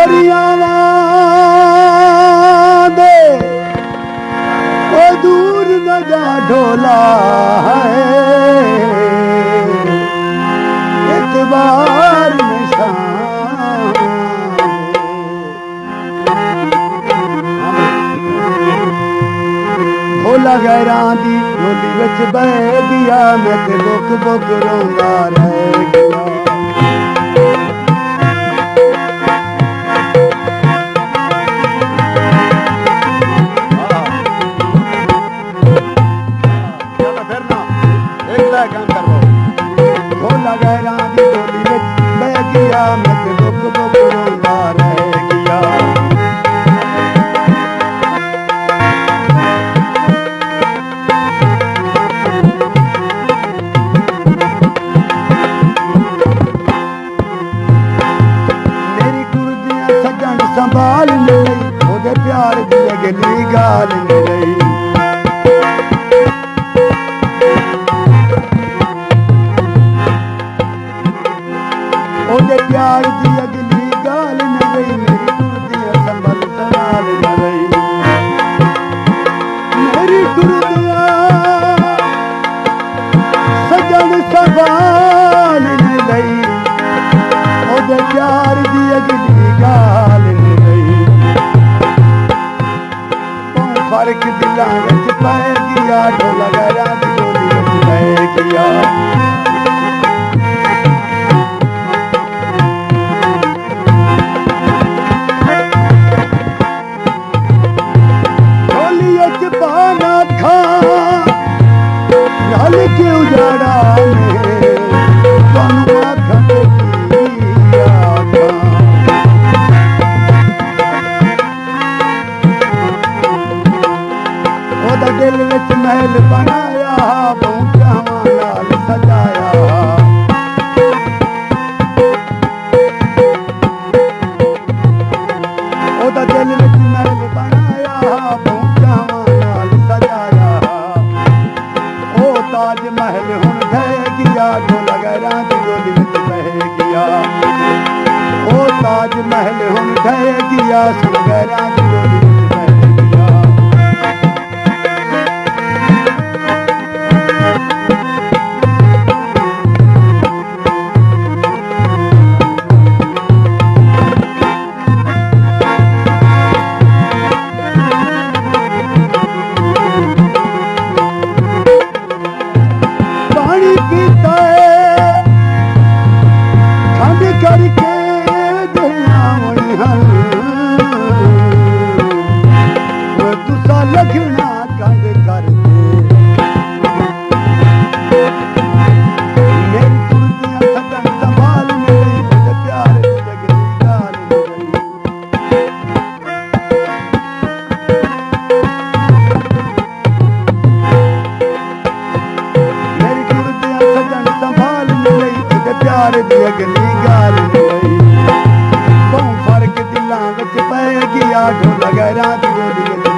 दरियावां दे ओ दूर न जा ढोला है एतबार निशान ढोला गैरां दी ढोली विच बह गया मैं ते बुक बुक रोंदा रह गया संभाल नहीं ओदे प्यार दी अगली गाल नहीं ओदे प्यार दी अगली गाल नहीं मेरी कुर्दियां संभल संभाल नहीं मेरी कुर्दियां सजन संभाल नहीं ओदे प्यार दी अगली गाल फर्क दिलां विच पै गया ढोला गैरां दी ढोली विच पै गया ढोली विच पाना खां रल के उजाड़ा ने तुहानू आखां ते की आखां दिल विच महल बनाया बूटावां नाल सजाया ओदा दिल विच महल बनाया बूटावां नाल सजाया ओ ताज महल हुण ढह गया ढोला गैरां दी ढोली विच बह गया ओ ताज महल हुण ढह गया सुन गैरां दी ढोली विच लगना कंग करके मेरी कुर्दियां सजन संभाल नहीं ओदे प्यार दी अगली गाल नहीं मेरी कुर्दियां सजन संभाल नहीं ओदे प्यार दी अगली गाल नहीं बहु फर्क दिलां विच पै गया ढोला गैरां दी ढोली